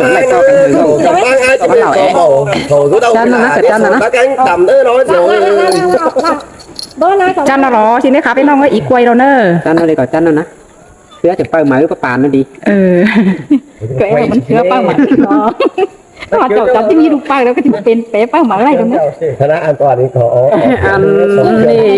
lại to cái người không chồng bác ai chồng lão bác ấy bầu thầu cứ đâu Chăn nó nát, chăn nó nát. bác anh tầm nữa nói rồi chăn nó rò xin đấy khá bên nông ấy ý quay đâu nè chăn nó đi còn chăn nó nè phía chụp bao mấy có bàn nó đi cái em mình chưa bao mà họ chọn chọn cái gì đúng bao đâu cái thì bên bé bao mà này đâu nữa thật ra an toàn thì có ăn đi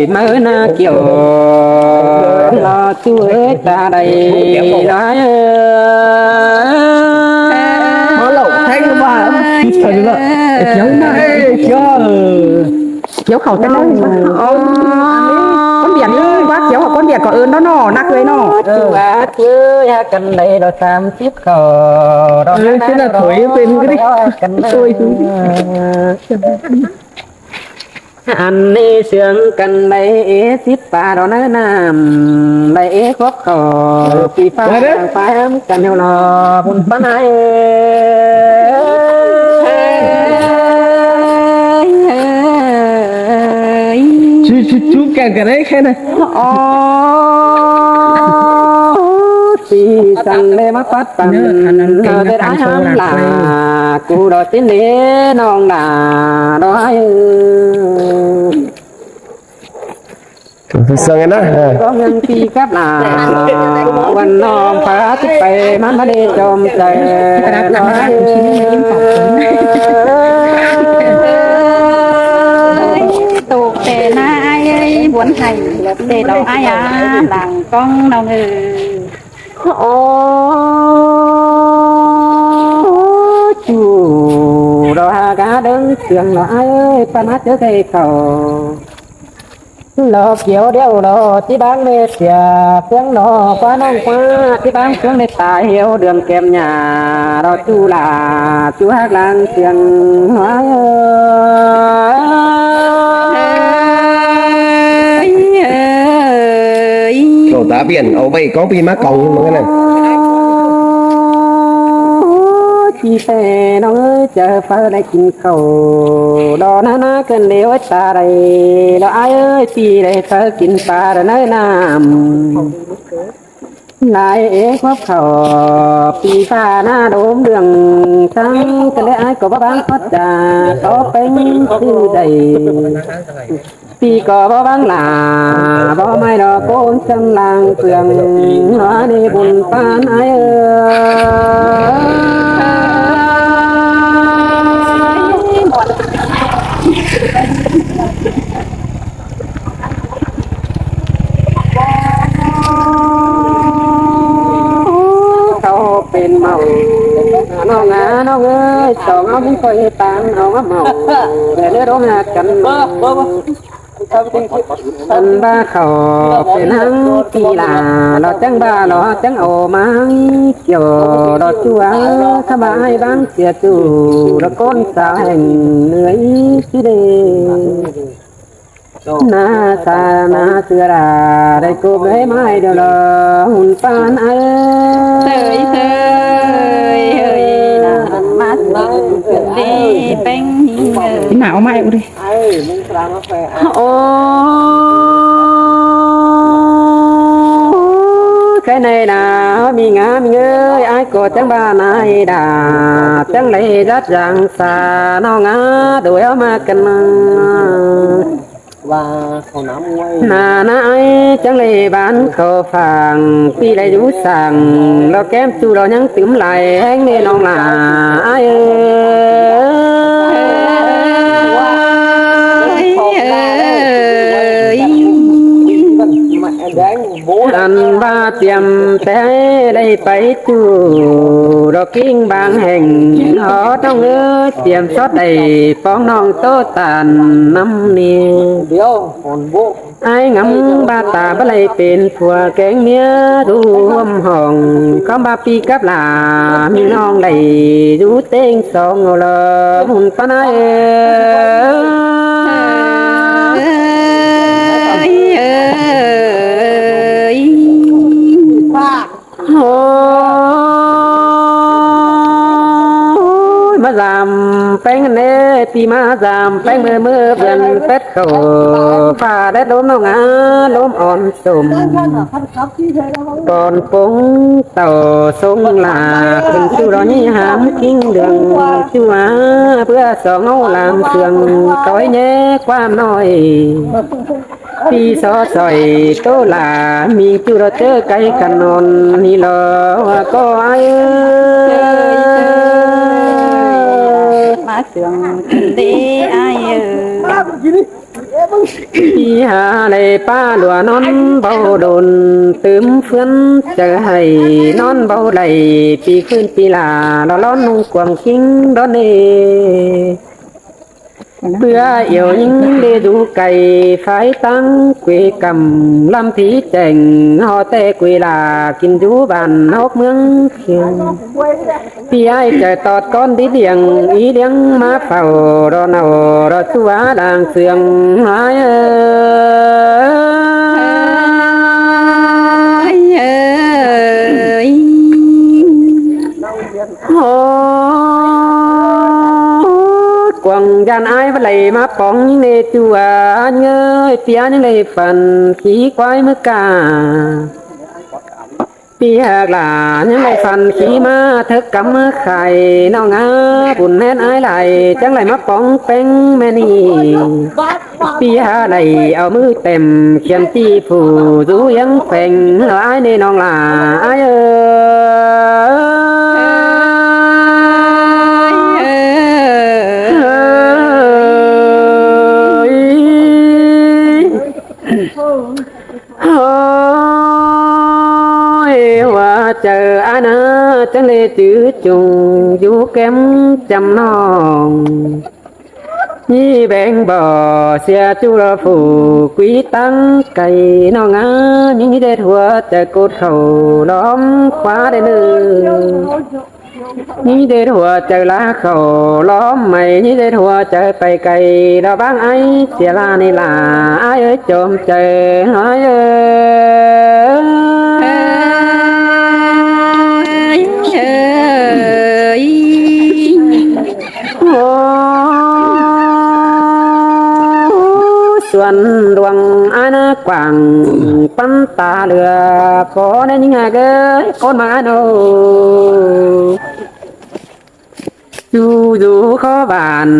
mơ na kiểu lo chuối ta đây nói nó lẩu thanh mà trời ơi kéo này kéo khẩu tên đâu con biển ơi quá kéo con biển có ơn đó nọ nắcเลยnọ Chúa chuối cần đây rồi tam tiếp khờ đó thế là thổi bên cái đi cần tôi anh đi sướng cần đây tiếp ba đó nó nằm đây có khờ vì phải em cần hiểu lo buồn phá này chú cái đấy khen này thì sang lê mắc phát tầm ngờ tới đá hám là cụ đòi tiến đế non là đó sang cái đó có nhân phi cáp làวันน้องพาที่ไปมันมาได้จอมใจtụ tề na ai muốn hay tề đâu ai làng con đâu ngừ chủ đó cá đứng trường là ai ơi pan hát chớ cây cầu lọ kiểu đeo lọ chỉ bán mê xìa tiếng lọ quá nông quá chỉ bán xuống để tài hiệu đường kèm nhà đó chú là chú hát làng tiếng hóa cầu tá biển ở đây có pin mắc cầu mà cái này chi phê nó ơi chờ phơi đây kinh khẩu đó na cần liêu ấy ta đây đó ai ơi chi đây phơi kinh ta rồi nơi nam lại ế khóc khẩu pi pha na đốm đường trắng cái lẽ ai có bán hót trà có bánh tư đầy pi có bán là bao mai đó con chân làng phường nó đi buồn phan ai ơiเป็นเมาน้องน้องเอ้ยสองเอาไม่ค่อยตามเอาเมาแต่เลือดร้องหักกันตันบ้าเขาเป็นหังปีลาเราจังบ้าเราจังโอมาเกี่ยวเราชัวสบายบ้างเสียจู่เราก้นสาวแห่งเหนื่อยที่เดนาซานาเสือราได้กูไม่ไม่เดียวหุ่นปานเอ้ยมาดีเป็นหนาวไหมกูดิโอ้cái này là mi ngã mi ơi ai có chẳng ba này đà chẳng lấy rất rằng xa nó ngã đuổi mà cần và khẩu nám quay na ai chẳng lấy bán khẩu phàng pi lại rú sàng lo kém chu lo nhắn tím lại anh nên non là ai anh ba tiệm té đây phải chu đó kinh bang hành họ trong ơi tiệm sót đầy phong non tô tàn năm nè ai ngắm ba tà ba layเป็นผัวแกงเนี้ยดูหอมหองcó ba pi cáp là mi non đầy du tên song ngô lơ hùn pa nai มาจามแป้งเนตีมาจามแป้งมือเพื่อนเป็ดเขาฟ้าได้ลมน้องอาลมอ่อนสมตอนปงเต่าทรงลาถึงชูรอนี่หามกิ้งเดืองชูมาเพื่อสองเอาลามเสื่องก้อยแย่ความน้อยพี่ซอสอยโตลามีจูรเจอไก่กันนอนนี่รอก็ไอมาเสืองเด้ไอพี่หาในป้าหลัวนอนเบาโดนตืมเฟื่อนเจอให้นอนเบาไหลปีขึ้นปีลาเราล้อนนุ่งกวางคิงดอนเนเพื่อเอี่ยวยิงได้ดูไก่ไฟตั้งเกวกำลำผีแจงหอแต่เกวลากินอยู่บ้านนอกเมืองเขียงพี่ไอ้จะตอดก้อนดิเดียงอีเดียงมาเฝ้ารอเนารอตัวด่างเสียงหายกวางยันไอ้บไหลมาปองในตัวเงยเตียนในฝันขี้ควายเมื่อกาปีหากหลานยังไงฝันขี้มาเธอกำมือไข่น้องอาบุญแน่นไอ้ไหลจังไหลมาปองเป็นแม่นี่ปีหาไหลเอามือเต็มเขียนที่ผู้ดูยังแฝงไอ้ในน้องหลาไอ้ว่าเจออาณาจังเลยจื้อจุงอยู่แก้มจำนองยี่แบงบ่อเสียจุลผูกุยตั้งไก่น้องอายิ่งได้ทัวจะกดเขาล้อมคว้าได้เลยนี่ได้ทัวจะลาเขาล้อมใหม่นี่ได้ทัวจะไปไกลเราบ้างไอเสียลาในลาไอเอ้ยจมเจอไอเอ้ส่วนดวงอาณากว่างปันตาเรือพอได้ยังไงเกิดคนมาโนอยู่ข้อบาน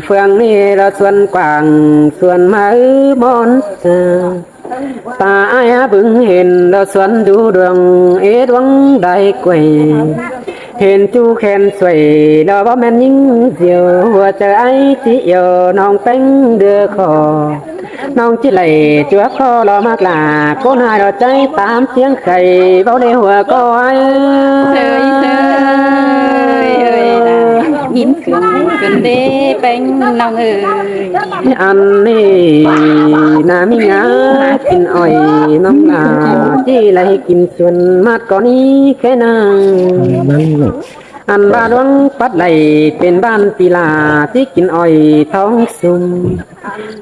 เฟืองนี่เราส่วนกว่างส่วนมาบอนตาไอ้บึงเห็นเราส่วนดูดวงดวงได้กวยเห็นจูแขนสวยเราบ่แม่นยิ่งเสียวหัวใจไอ้ที่เอียวน้องเป็นเดือคอน้องจิไหลจัวคอเรามากลาโคนหายเราใจตามเสียงไข่เบาในหัวก็ไอ้ยินเสียงกันเด้เป็นน้องอันนี้นามีงากินอ้อยน้องนาจีไหลกินส่วนมาดก่อนนี้แค่นางอันบ้านวังปัดไหลเป็นบ้านปีลาที่กินอ้อยท้องซุ่ม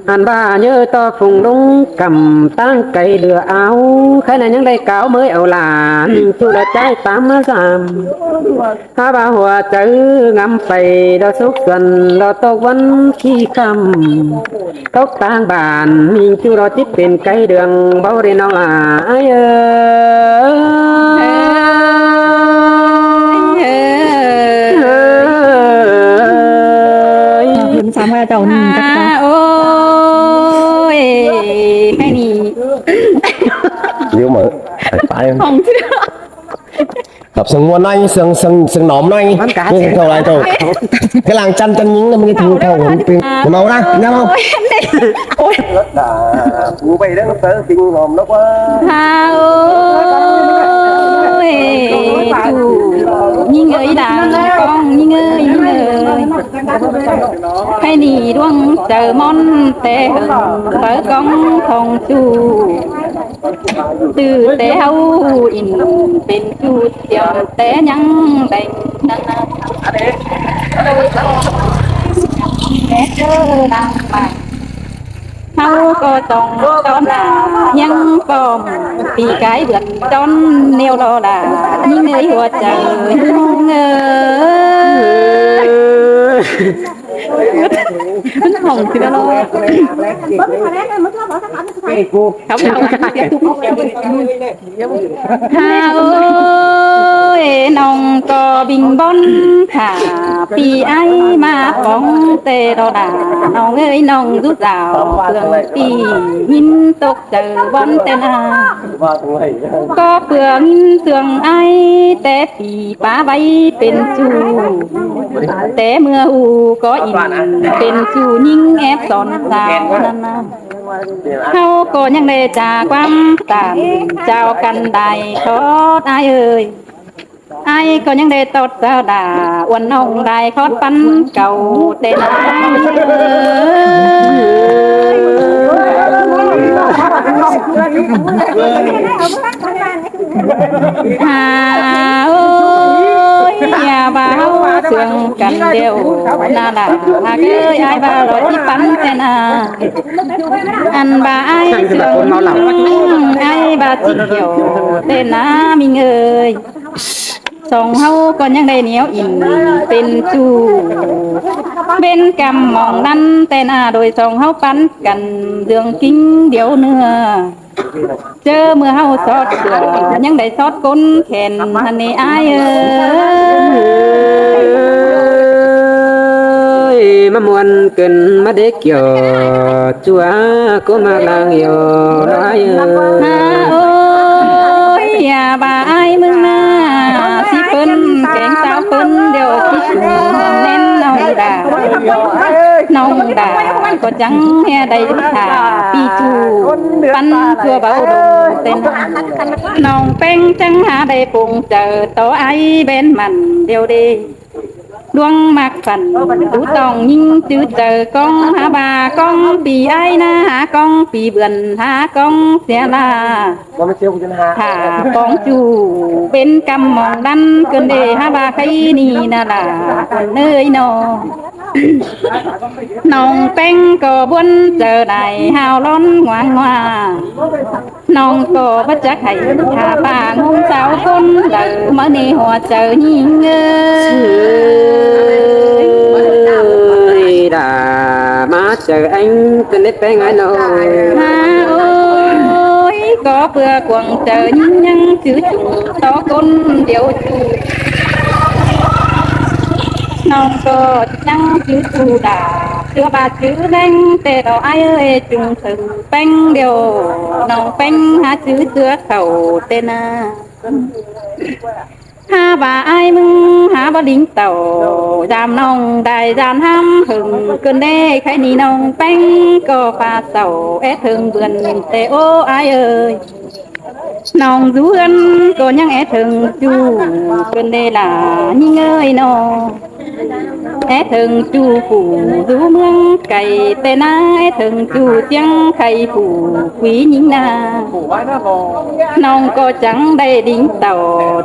อันบ้าเยอะต่อฝุงลงกำตั้งไก่เดือเอาใครนั้นยังได้เก่าเมื่อเอาหลานชูละใจตามมาสามถ้าบ้าหัวใจงำไปเราสุกส่วนเราตกวันขี้คำตกต่างบ้านมีชูเราจิตเป็นไก่เดืองเบาเรนองอาสามเจ้าหนึ่งจักรโอ้ยแค่นี้ nếu mà phải không chứ tập sừng nguồn này sừng nóm này nhưng thầu lại thầu cái làng chăn chăn những năm cái thằng thầu hồn pin màu ra nghe không ôi cú bay đó tới kinh nóm nó quá ha ơi chủ nhìn ơi đàn con nhìn ơi hay đi đuông chờ món tê tới con không chu từ tê hâu in bên chu tiểu tê nhăng đành hâu có tòng con là nhăng bom vì cái vượt con neo lo là những người hoa trời มันห่องคือแล้วเขาเอาฮาเอ้ยน้องก็บิงบอนค่ะปีไอมาของเตโรดาน้องเอ้ยน้องรู้สาวเพื่องปียินตกเจอบอนเตนาก็เปลืองเสื่องไอแต่ปีป้าใบเป็นจูแต่เมื่ออูก็อินเป็นจูยิ่งแอบสอนสาวนั่นนะเขาก็ยังได้จากความตานเจ้ากันได้ทอดอายเอ้ยอายก็ยังได้ตดเจ้าด่าอ้วนน้องได้คอดปันเก่าเต้นหาโอ้ยอย่าบ่าวเสื่องกันเดียวน่าละหากเอ้ยอายบ่าวรอที่ปันแต่นาอันบ่าอายเสื่องอายบ่าจิเกี่ยวเต้นนามิงเอ้ยสองเฮาก็ยังได้เหนียวอิ่มเป็นจูเป็นกำมองนั้นแต่หน้าโดยสองเฮาปันกันเรื่องกิ้งเดี๋ยวเนื้อเจอเมื่อเฮาสอดเสือยังได้สอดก้นแขนทันนี้อายเอ้ยมามวนเกินมาเด็กเกี่ยวจัวก็มาลางเหี่ยวร้ายโอ้ยอย่าบ่าอายมึงนะสิเปิ้นแกงสาวเปิ้นเดี๋ยวสิชุมแน่นน้องดาก็จังแห่ได้ท่าปีจูปันทั่วเบาดงเต้นน้องเป้งจังหาได้ปงเจอต่อไอเบนมันเดียวดีดวงมักฝันดูต้องยิ่งจื้อเจอกองหาบากองปีไอ้นะหากองปีเบือนหากองเสียลาถ้ากองจูเป็นกำมองดันเกินเดหาบาใครนี่น่ะล่ะเนยนอน้องเป้งก็บวนเจอได้หาวล้นหวานว่าน้องก็บัจักให้หาป่างงสาวคนเดิมมาในหัวเจอยิ่งด่ามาเจอanh cần đến bên ai nàoโอ้ยก็เพื่อกวงเจอยิ่งยังชื่อจุต่อคนเดียวจูน้องก็ยังชื่อจูด่าเชื่อบาชื่อแดงแต่เราไอ้เอ้ยจุงถึงแป้งเดียวน้องแป้งหาชื่อเสือเข่าเตนาหาบ่าไอ้มึงหาบ่ดิ้งเต่าจามน้องได้จานห้ำหึงเกินได้ใครนี่น้องแป้งก็ปาเต่าถึงเบือนแต่โอ้ไอ้เอ้ยน้องดูอันก็ยังถึงจูเกินได้ล่ะยิ่งเอ้ยน้องถึงจูผู้ดูเมืองไก่แต่น้าถึงจูเจียงไข่ผู้quỷยิ่งนาน้องก็จังได้ดิ้งเต่า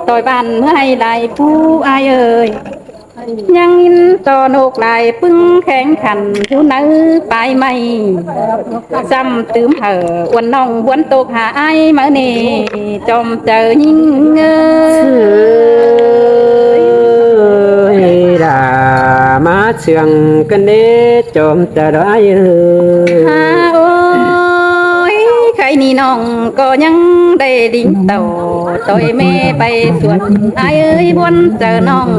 ต่อยบ้านเมื่อให้ลายผู้อายเอ่ยยังยินต่อนกลายปึ้งแข็งขันผู้นื้อไปไม่ซ้ำตื้มเหอวันน้องวันตกหาไอ้เมื่อนี่จอมเจอยิ่งเอ้ยด่ามาเชื่องกันเด้จอมจะได้โอ้ยใครนี่น้องก็ยังได้ดิ้งเต่าต่อยแม่ไปสวนไอ้เอ้ยบวนเจอน้อง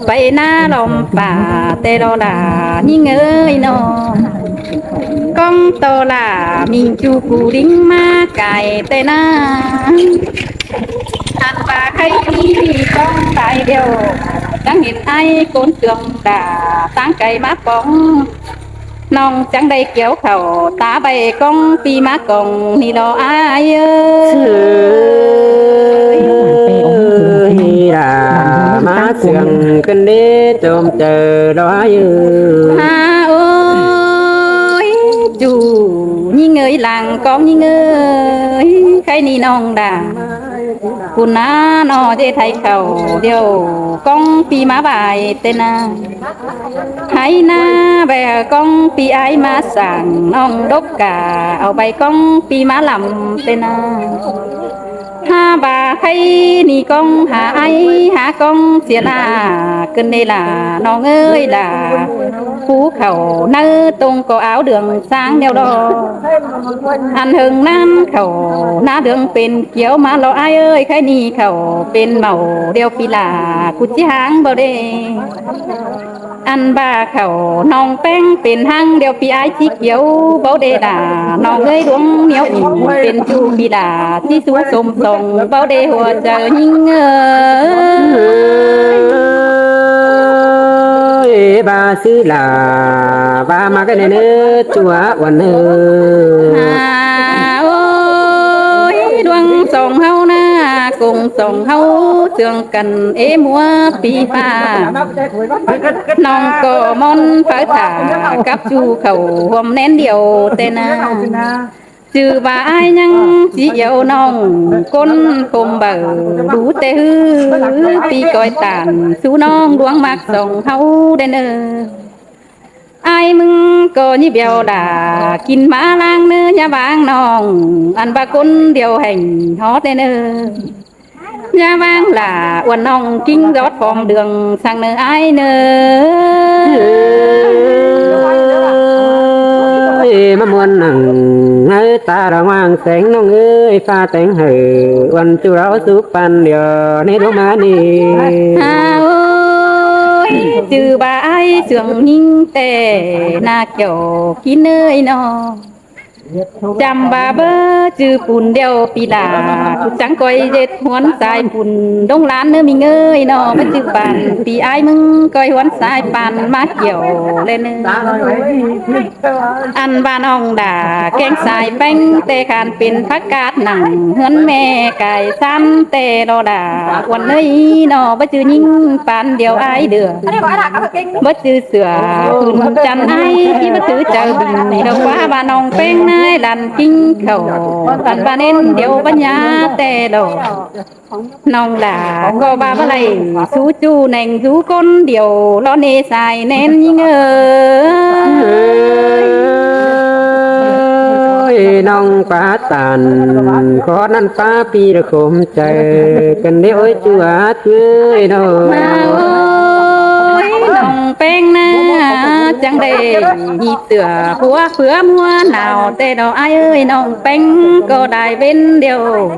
ไปหน้าลมป่าแต่เราด่ายิ่งเอ้ยน้องก้องโตล่ะมีจูกูดิ้งมาไก่แต่หน้าหันป่าใครที่ก้องตายเดียวตั้งเห็นไอ้คนเตืองด่าตั้งไก่มาปองน้องจังได้เกี่ยวเข่าตาใบกองปีมากองนี่รออายเอ้ยด่ามาเชื่องกันเด้จอมเจอร้อยโอ้ยจูยิ่งเอ้ยหลังกองยิ่งเอ้ยใครนี่น้องด่าคุณน้านอเจไทยเข่าเดียวกองปีมาบายเตนาให้หน้าแบกองปีไอมาสั่งน้องดกกาเอาใบกองปีมาลำเตนา ha bà hay ni con hà ai hả con xìa là cơn đây là non ơi là phú khẩu nơ tung có áo đường sáng đeo đo ăn hừng nan khẩu ná đường bên kéo mà lo ai ơi khai ni khẩu bên màu đeo phi là cút chí háng bao đê ăn ba khẩu nòng bengเป็นหางเดียวปีไอที่เขียวเบาเดดานองเอ้ยดวงเหนียวอิ่มเป็นจูปีดาที่สูสมส่งเบาเดหัวเจอยิ่งbà xứ là bà mà cái này nữa chúa quần à ôi đuông sòng hâu na cùng sòng hâu trường cần ế múa pi pha nòng cò mon phải thả cắp chu khẩu hôm nén điều tên trừ bà ai nhăng chỉ yêu nong con cùng bờ đủ tê hư pi coi tàn su nong đuông mặc sòng hâu đen ai mừng có như bèo đà kín má lang nơ nhà vàng nong ăn ba con điều hành hót đen nhà vàng là quần nong kinh rót phòng đường sang nơi ai nơ mà muốn nằng ngay ta đã mang sáng nong ơi pha tánh hở quần chú ráo giúp pan điều nê đố má nì à ơi trừ bà ai sườn ninh tề na kiểu kín nơi nó chăm bà bơ chư bùn đeo pì là trắng coi dệt huấn sai bùn đông lán nữa mình ơi nó mới chư bàn pì ai mừng coi huấn sai bàn má kiểu lên ăn bàn ong đà keng sai bánh tê khàn pin phát cát nặng hơn mẹ cài san tê đo đà quần ơi nó mới chư nhìn bàn điều ai được mới chư sửa bùn chăn ai khi mới chư chờ bình đâu quá bàn ong beng nơi làn kinh khẩu làn ba nên điều ba nhà tê đồ nong là có ba ba này sú chu nành sú con điều lo nê xài nên như ơi nong phá tàn khó năn phá pi được khom trời cần đeo ơi chúa chơi đâu nong beng na chẳng để nhị tựa phúa phứa mua nào tê đồ ai ơi nong beng có đài bên điều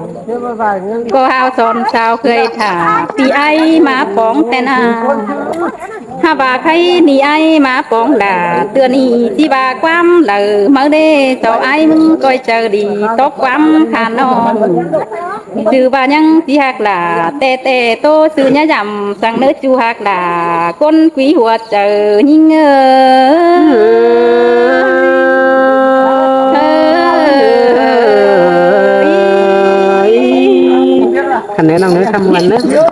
có hào son sao cười thả thì ai mà bóng tên ha bà khay ni ai mà bóng đà tựa ni chỉ bà quam lờ mở đê tàu ai mừng coi chờ đi tóc quam khả non trừ bà nhăng chỉ hạt là tê tê tô sư nhá dầm sang nơi chu hạt là con quý huột chờ nhìn thành nữa năm nữa thăm lần nữa